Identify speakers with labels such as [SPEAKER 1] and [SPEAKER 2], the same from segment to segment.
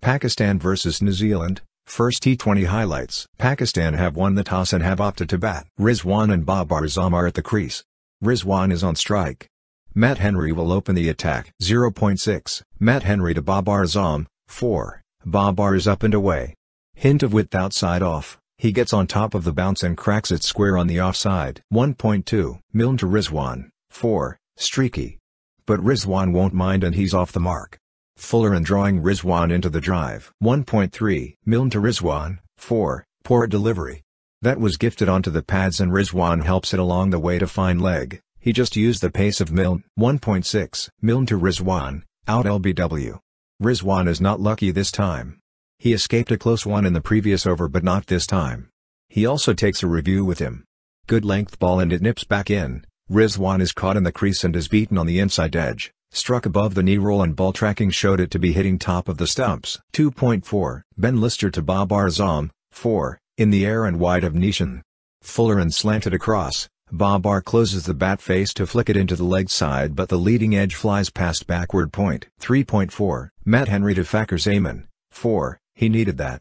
[SPEAKER 1] Pakistan vs New Zealand, first T20 highlights. Pakistan have won the toss and have opted to bat. Rizwan and Babar Azam are at the crease. Rizwan is on strike. Matt Henry will open the attack. 0.6, Matt Henry to Babar Azam, 4, Babar is up and away. Hint of width outside off, he gets on top of the bounce and cracks it square on the offside. 1.2, Milne to Rizwan, 4, streaky. But Rizwan won't mind and he's off the mark. Fuller and drawing Rizwan into the drive. 1.3, Milne to Rizwan, 4, poor delivery. That was gifted onto the pads and Rizwan helps it along the way to fine leg. He just used the pace of Milne. 1.6, Milne to Rizwan, out LBW. Rizwan is not lucky this time. He escaped a close one in the previous over but not this time. He also takes a review with him. Good length ball and it nips back in. Rizwan is caught in the crease and is beaten on the inside edge. Struck above the knee roll and ball tracking showed it to be hitting top of the stumps. 2.4, Ben Lister to Babar Azam, 4, in the air and wide of Nishan. Fuller and slanted across. Babar closes the bat face to flick it into the leg side but the leading edge flies past backward point. 3.4, Matt Henry to Fakhar Zaman, 4, he needed that.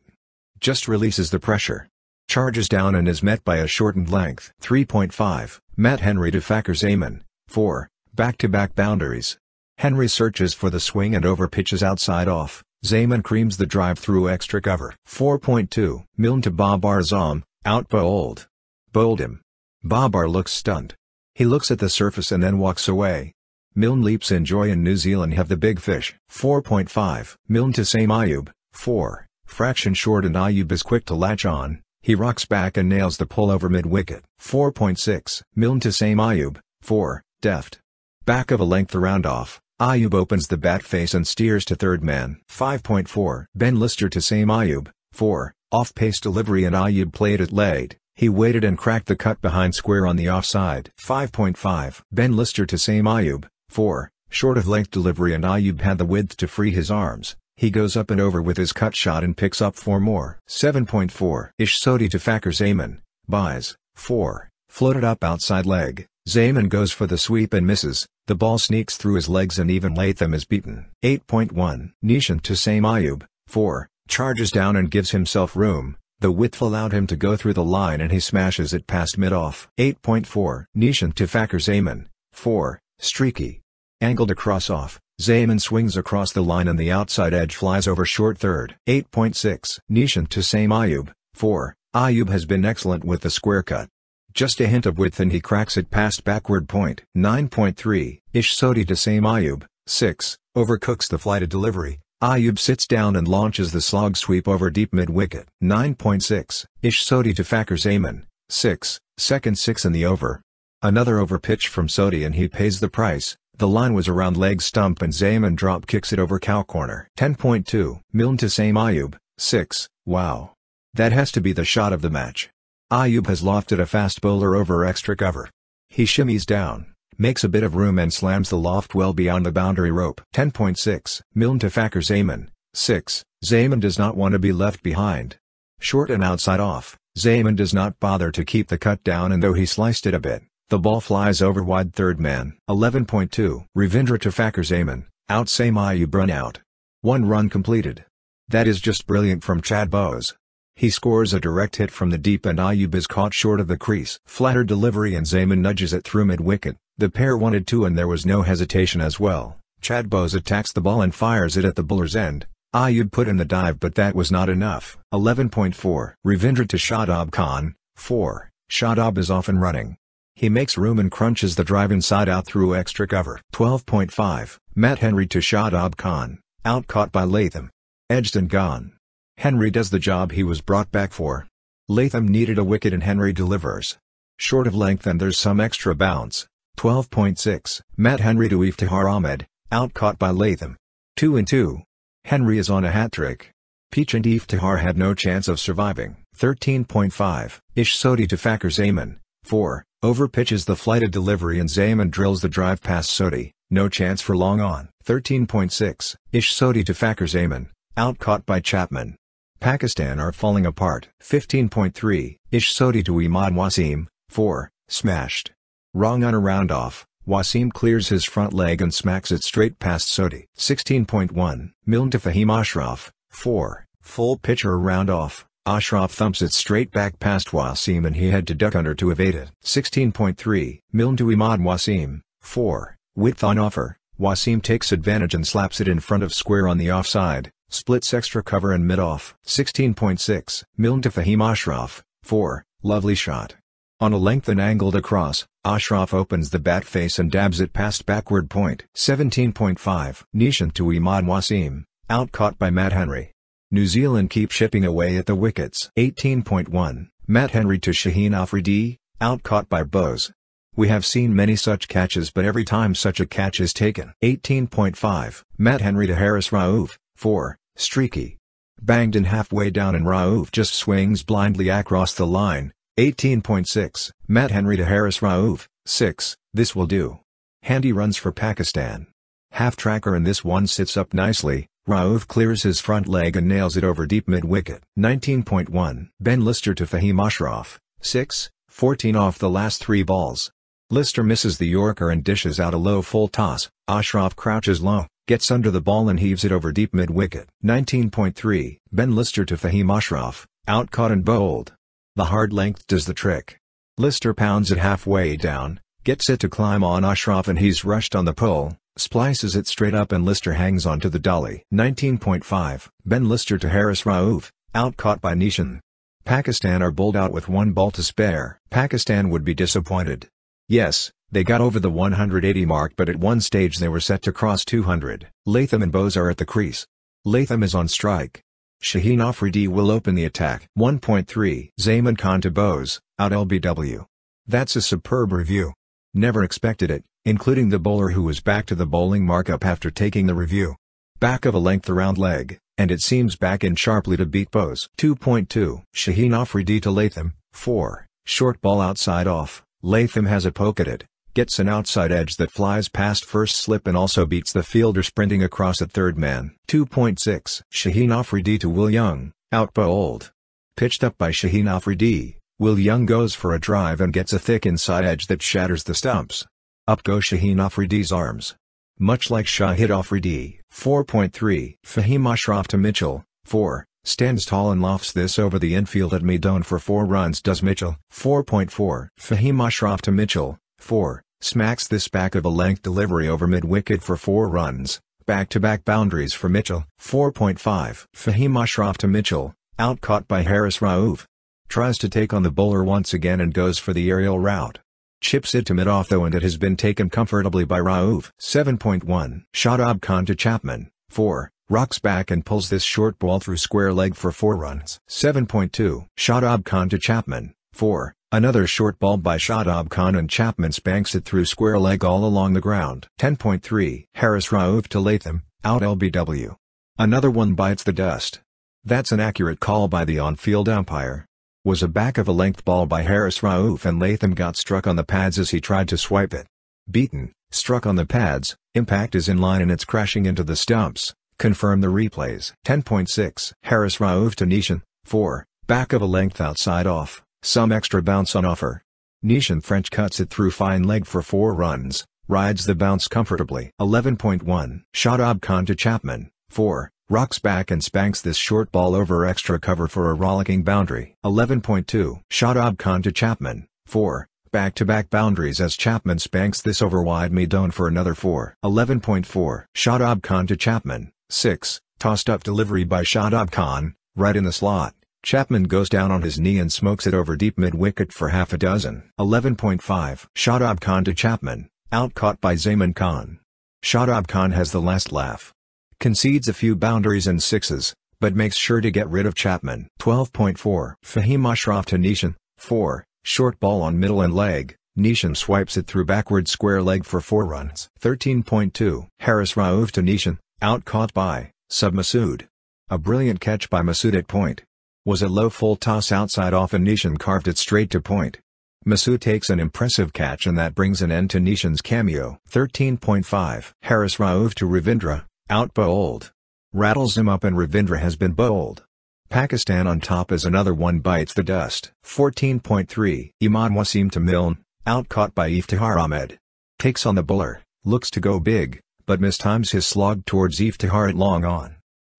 [SPEAKER 1] Just releases the pressure. Charges down and is met by a shortened length. 3.5, Matt Henry to Fakhar Zaman, 4, back-to-back boundaries. Henry searches for the swing and over pitches outside off. Zaman creams the drive through extra cover. 4.2, Milne to Babar Azam, out bowled. Bowled him. Babar looks stunned. He looks at the surface and then walks away. Milne leaps in joy and New Zealand have the big fish. 4.5, Milne to Saim Ayub, 4, fraction short and Ayub is quick to latch on. He rocks back and nails the pull over mid-wicket. 4.6, Milne to Saim Ayub, 4, deft. Back of a length around off. Ayub opens the bat face and steers to third man. 5.4, Ben Lister to Saim Ayub, 4, off-pace delivery and Ayub played it late. He waited and cracked the cut behind square on the offside. 5.5, Ben Lister to Saim Ayub, 4, short of length delivery and Ayub had the width to free his arms. He goes up and over with his cut shot and picks up 4 more. 7.4, Ish Sodhi to Fakhar Zaman, buys, 4, floated up outside leg. Zaman goes for the sweep and misses, the ball sneaks through his legs and even Latham is beaten. 8.1, Nishan to Saim Ayub, 4, charges down and gives himself room, the width allowed him to go through the line and he smashes it past mid-off. 8.4, Nishan to Fakhar Zaman, 4, streaky. Angled across off, Zaman swings across the line and the outside edge flies over short third. 8.6, Nishan to Saim Ayub, 4, Ayub has been excellent with the square cut. Just a hint of width and he cracks it past backward point. 9.3, Ish Sodhi to Saim Ayub, 6, overcooks the flighted delivery. Ayub sits down and launches the slog sweep over deep mid-wicket. 9.6, Ish Sodhi to Fakhar Zaman, 6, second 6 in the over. Another over pitch from Sodhi and he pays the price. The line was around leg stump and Zaman drop kicks it over cow corner. 10.2, Milne to Saim Ayub, 6, wow. That has to be the shot of the match. Ayub has lofted a fast bowler over extra cover. He shimmies down, makes a bit of room and slams the loft well beyond the boundary rope. 10.6, Milne to Fakhar Zaman, 6, Zaman does not want to be left behind. Short and outside off, Zaman does not bother to keep the cut down and though he sliced it a bit, the ball flies over wide third man. 11.2, Ravindra to Fakhar Zaman, out Saim Ayub run out. 1 run completed. That is just brilliant from Chad Bose. He scores a direct hit from the deep and Ayub is caught short of the crease. Flatter delivery and Zaman nudges it through mid-wicket. The pair wanted to and there was no hesitation as well. Chad Bose attacks the ball and fires it at the bowler's end. Ayub put in the dive but that was not enough. 11.4, Ravindra to Shadab Khan, 4, Shadab is off and running. He makes room and crunches the drive inside out through extra cover. 12.5, Matt Henry to Shadab Khan, out caught by Latham. Edged and gone. Henry does the job he was brought back for. Latham needed a wicket and Henry delivers. Short of length and there's some extra bounce. 12.6, Matt Henry to Iftikhar Ahmed, out caught by Latham. 2 and 2. Henry is on a hat-trick. Peach and Iftikhar had no chance of surviving. 13.5, Ish Sodhi to Fakhar Zaman, 4, over pitches the flighted delivery and Zaman drills the drive past Sodhi, no chance for long on. 13.6, Ish Sodhi to Fakhar Zaman, out caught by Chapman. Pakistan are falling apart. 15.3, Ish Sodhi to Imad Wasim, 4, smashed. Wrong on a round off, Wasim clears his front leg and smacks it straight past Sodhi. 16.1, Milne to Faheem Ashraf, 4. Full pitcher around off. Ashraf thumps it straight back past Wasim and he had to duck under to evade it. 16.3. Milne to Imad. Wasim. 4. Width on offer. Wasim takes advantage and slaps it in front of square on the offside. Splits extra cover and mid-off. 16.6. Milne to Faheem. Ashraf. 4. Lovely shot. On a length and angled across, Ashraf opens the bat face and dabs it past backward point. 17.5. Nishan to Imad. Wasim. Out caught by Matt Henry. New Zealand keep chipping away at the wickets. 18.1. Matt Henry to Shaheen. Afridi. Out caught by Bose. We have seen many such catches but every time such a catch is taken. 18.5. Matt Henry to Rauf. 4. Streaky. Banged in halfway down and Rauf just swings blindly across the line. 18.6. Matt Henry to Rauf. 6. This will do. Handy runs for Pakistan. Half tracker and this one sits up nicely. Rauf clears his front leg and nails it over deep mid-wicket. 19.1. Ben Lister to Faheem. Ashraf. 6. 14 off the last 3 balls. Lister misses the Yorker and dishes out a low full toss. Ashraf crouches low, gets under the ball and heaves it over deep mid-wicket. 19.3. Ben Lister to Faheem. Ashraf. Out caught and bowled. The hard length does the trick. Lister pounds it halfway down, gets it to climb on Ashraf and he's rushed on the pull. Splices it straight up and Lister hangs on to the dolly. 19.5. Ben Lister to Rauf. Out caught by Nishan. Pakistan are bowled out with 1 ball to spare. Pakistan would be disappointed. Yes, they got over the 180 mark but at one stage they were set to cross 200. Latham and Bose are at the crease. Latham is on strike. Shaheen. Afridi will open the attack. 1.3. Zaman Khan to Bose. Out LBW. That's a superb review. Never expected it, including the bowler who was back to the bowling markup after taking the review. Back of a length around leg, and it seems back in sharply to beat Bose. 2.2. Shaheen. Afridi to Latham. 4. Short ball outside off. Latham has a poke at it, gets an outside edge that flies past first slip and also beats the fielder sprinting across at third man. 2.6. Shaheen. Afridi to Will Young. Out bowled. Pitched up by Shaheen. Afridi. Will Young goes for a drive and gets a thick inside edge that shatters the stumps. Up go Shaheen. Afridi's arms. Much like Shah hit Afridi. 4.3. Faheem. Ashraf to Mitchell. 4. Stands tall and lofts this over the infield at Meadone for 4 runs does Mitchell. 4.4. Faheem. Ashraf to Mitchell. 4. Smacks this back of a length delivery over mid-wicket for 4 runs. Back-to-back boundaries for Mitchell. 4.5. Faheem. Ashraf to Mitchell. Out caught by Rauf. Tries to take on the bowler once again and goes for the aerial route. Chips it to mid-off though and it has been taken comfortably by Rauf. 7.1. Shadab Khan to Chapman. 4. Rocks back and pulls this short ball through square leg for 4 runs. 7.2. Shadab Khan to Chapman. 4. Another short ball by Shadab Khan and Chapman spanks it through square leg all along the ground. 10.3. Rauf to Latham. Out LBW. Another one bites the dust. That's an accurate call by the on-field umpire. Was a back of a length ball by Rauf and Latham got struck on the pads as he tried to swipe it. Beaten, struck on the pads, impact is in line and it's crashing into the stumps. Confirm the replays. 10.6. Rauf to Nishan. 4. Back of a length outside off, some extra bounce on offer. Nishan French cuts it through fine leg for 4 runs, rides the bounce comfortably. 11.1. Shadab Khan to Chapman. 4. Rocks back and spanks this short ball over extra cover for a rollicking boundary. 11.2. Shadab Khan to Chapman. 4. Back-to-back boundaries as Chapman spanks this over wide Meadone for another 4. 11.4. Shadab Khan to Chapman. 6. Tossed up delivery by Shadab Khan, right in the slot. Chapman goes down on his knee and smokes it over deep mid-wicket for half a dozen. 11.5. Shadab Khan to Chapman. Out caught by Zaman Khan. Shadab Khan has the last laugh. Concedes a few boundaries and 6s, but makes sure to get rid of Chapman. 12.4. Faheem. Ashraf to Nishan. 4. Short ball on middle and leg, Nishan swipes it through backward square leg for 4 runs. 13.2. Rauf to Nishan. Out caught by Masood. A brilliant catch by Masood at point. Was a low full toss outside off and Nishan carved it straight to point. Masood takes an impressive catch and that brings an end to Nishan's cameo. 13.5. Rauf to Ravindra. Out bowled. Rattles him up and Ravindra has been bowled. Pakistan on top as another one bites the dust. 14.3. Imad Wasim to Milne. Out caught by Iftikhar. Ahmed takes on the bowler, looks to go big, but mistimes his slog towards Iftikhar at long on.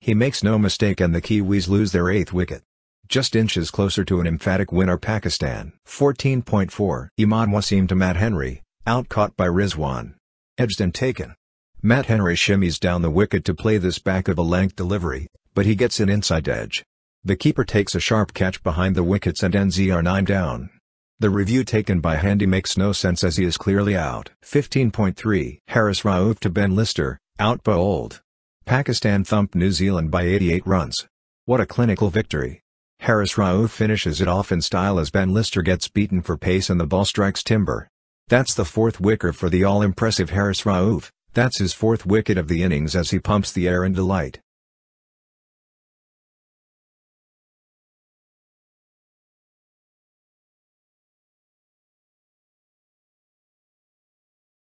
[SPEAKER 1] He makes no mistake and the Kiwis lose their 8th wicket. Just inches closer to an emphatic win are Pakistan. 14.4 Imad Wasim to Matt Henry, out caught by Rizwan. Edged and taken. Matt Henry shimmies down the wicket to play this back of a length delivery, but he gets an inside edge. The keeper takes a sharp catch behind the wickets and ends 9 down. The review taken by Handy makes no sense as he is clearly out. 15.3 Harris Rauf to Ben Lister, out bowled. Pakistan thumped New Zealand by 88 runs. What a clinical victory. Harris Rauf finishes it off in style as Ben Lister gets beaten for pace and the ball strikes timber. That's the 4th wicket for the all-impressive Harris Rauf. That's his 4th wicket of the innings as he pumps the air in delight.